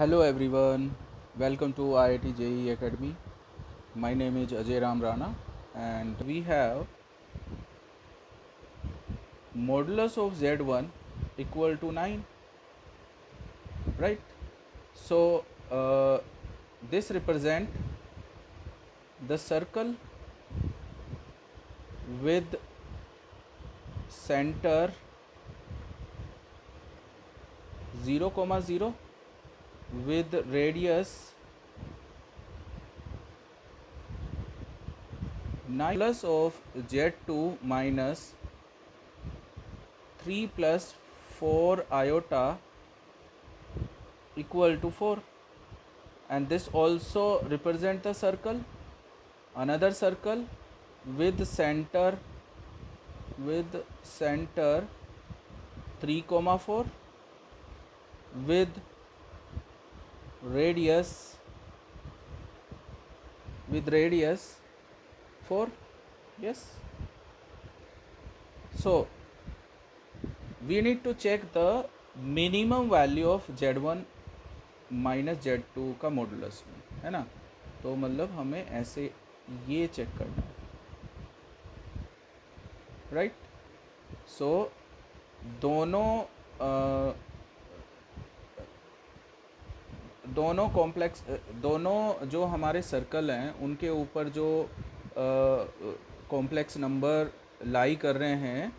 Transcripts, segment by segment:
Hello everyone, welcome to IIT JEE Academy. My name is Ajay Ram Rana and we have modulus of Z1 equal to 9, right? So this represent the circle with center 0, 0 with radius 9 plus of Z2 minus 3 plus 4 iota equal to 4, and this also represent the circle, another circle with center 3, 4 with radius 4. Yes, so we need to check the minimum value of Z1 minus Z2 का modulus में, है ना। तो मतलब हमें ऐसे ये check करना है, राइट। सो दोनों कॉम्प्लेक्स, दोनों जो हमारे सर्कल हैं उनके ऊपर जो कॉम्प्लेक्स नंबर लाई कर रहे हैं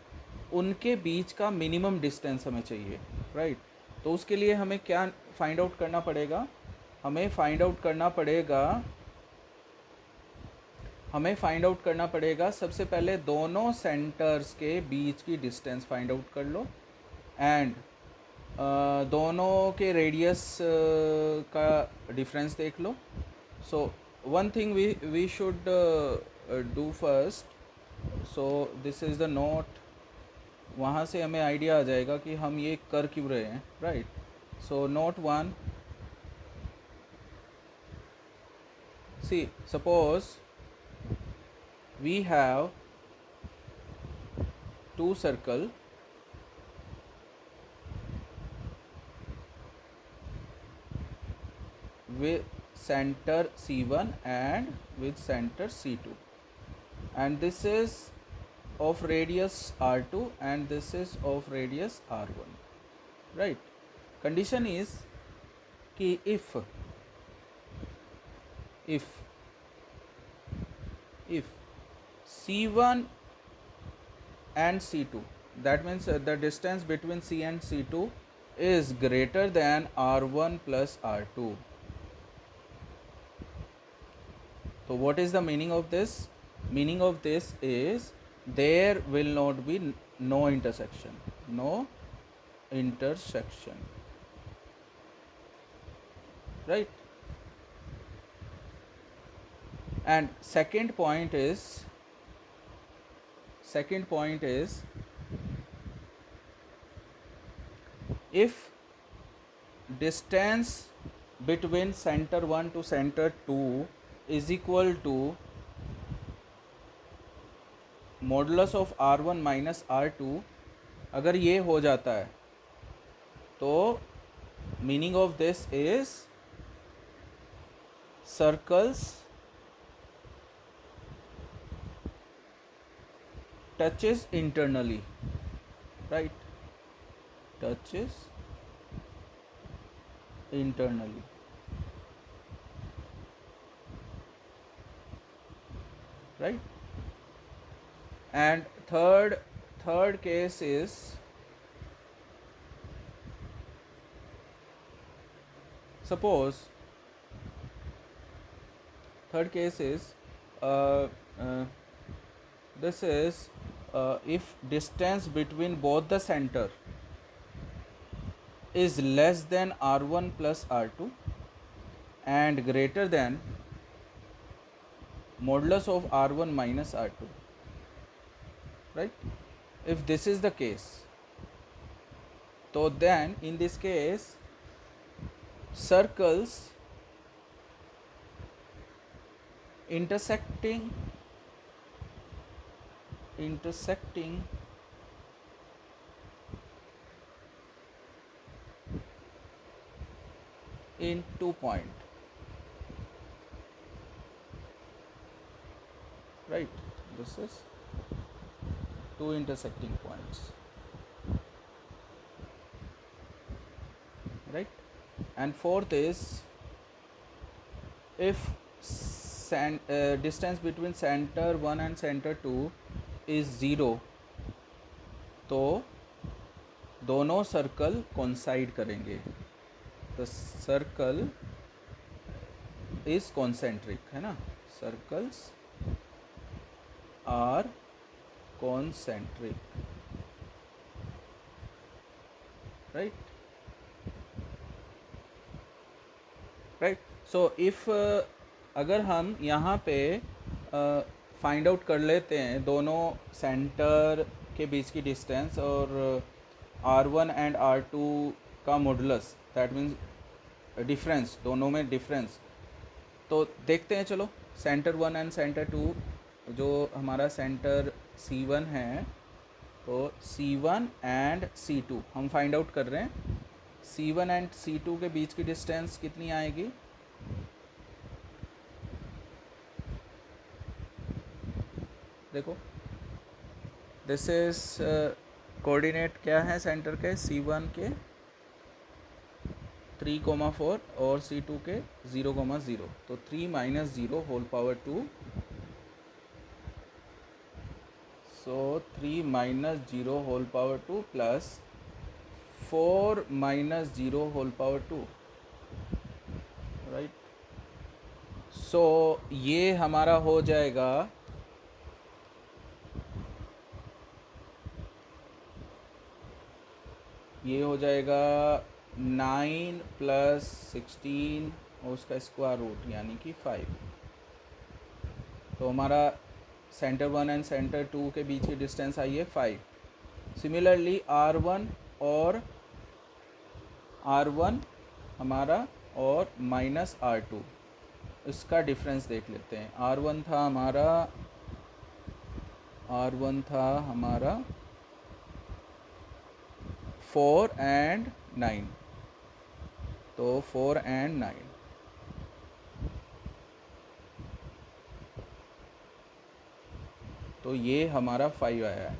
उनके बीच का मिनिमम डिस्टेंस हमें चाहिए, राइट। तो उसके लिए हमें क्या फाइंड आउट करना पड़ेगा, हमें फाइंड आउट करना पड़ेगा सबसे पहले दोनों सेंटर्स के बीच की डिस्टेंस फाइंड आउट कर लो, एंड दोनों के रेडियस का डिफरेंस देख लो। So one thing we should do first, so this is the note. वहाँ से हमें आइडिया आ जाएगा कि हम ये कर क्यों रहे हैं, right. So note 1, see suppose we have two circle with center C1 and with center C2, and this is of radius R2 and this is of radius R1, right. Condition is कि if C1 and C2, that means the distance between C and C2 is greater than R1 plus R2. So what is the meaning of this? Meaning of this is there will not be no intersection, right. And second point is if distance between center 1 to center 2 is equal to modulus of R1 minus R2, अगर ये हो जाता है तो meaning of this is circles touches internally, right, touches internally, right. And third case is suppose this is if distance between both the center is less than R1 plus R2 and greater than modulus of R1 minus R2, right. If this is the case, so then in this case circles intersecting between 2 point, right? This is 2 intersecting points, right? And fourth is, if distance between center 1 and center 2 is 0, तो दोनों circle coincide करेंगे. The circle is concentric, है ना? Circles are concentric, right? Right. So if अगर हम यहाँ पे find out कर लेते हैं दोनों सेंटर के बीच की डिस्टेंस और R1 एंड R2 का मॉडुलस, दैट मीन्स डिफरेंस, दोनों में डिफरेंस, तो देखते हैं. चलो, सेंटर 1 एंड सेंटर 2, जो हमारा सेंटर C1 है, तो C1 एंड C2 हम फाइंड आउट कर रहे हैं. C1 एंड C2 के बीच की डिस्टेंस कितनी आएगी? देखो, दिस इज कोऑर्डिनेट क्या है सेंटर के? C1 के 3,4 और C2 के 0,0. तो 3 - 0 whole power 2. So 3 - 0 whole power 2 plus 4 - 0 whole power 2, right? So ये हमारा हो जाएगा ये हो जाएगा 9 + 16 और उसका स्क्वायर रूट यानी कि 5. तो हमारा सेंटर 1 एंड सेंटर 2 के बीच की डिस्टेंस आई है 5. सिमिलरली R1 हमारा और -R2, इसका डिफरेंस देख लेते हैं. R1 था हमारा 4 and 9, तो 4 and 9, तो ये हमारा 5 आया है.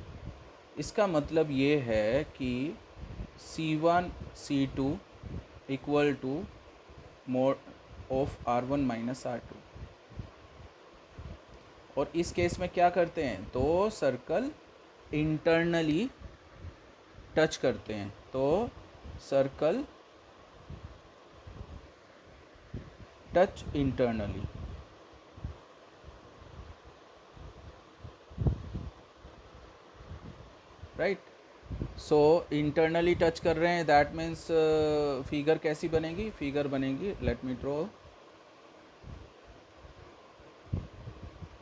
इसका मतलब ये है कि C1 C2 equal to mode of R1 - R2. और इस केस में क्या करते हैं? तो सर्कल इंटरनली टच करते हैं, तो सर्कल टच इंटरनली, राइट? सो इंटरनली टच कर रहे हैं, दैट मीन्स फिगर कैसी बनेगी? फिगर बनेगी, let me draw.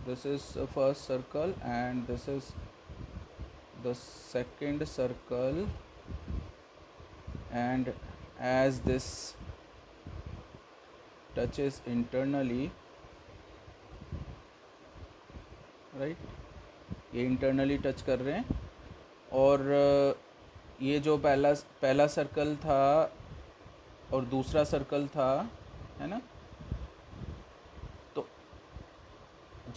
This is first circle and this is the second circle, and as this touches internally, right, ये इंटरनली टच कर रहे हैं. और ये जो पहला सर्कल था और दूसरा सर्कल था, है ना? तो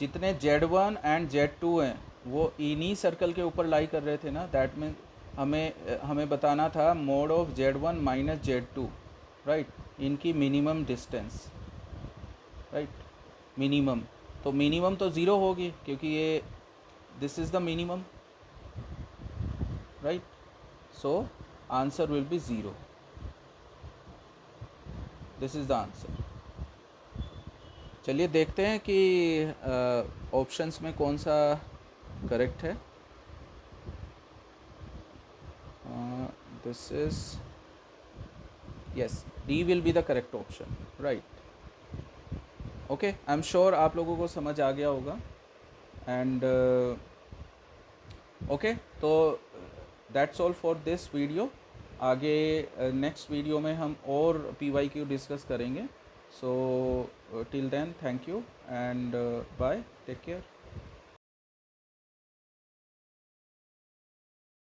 जितने Z1 एंड Z2 हैं वो इन्हीं सर्कल के ऊपर लाई कर रहे थे ना. दैट मीन हमें बताना था mode of Z1 - Z2, right? इनकी मिनिमम डिस्टेंस, राइट? मिनिमम, तो मिनिमम तो ज़ीरो होगी क्योंकि ये this is the minimum, right? So answer will be 0. This is the answer. चलिए देखते हैं कि ऑप्शंस में कौन सा करेक्ट है. This is, yes, D will be the correct option, right? Okay, I am sure आप लोगों को समझ आ गया होगा. एंड ओके, तो that's all for this video. आगे नेक्स्ट वीडियो में हम और PYQ डिस्कस करेंगे. So till then, thank you and bye, take care.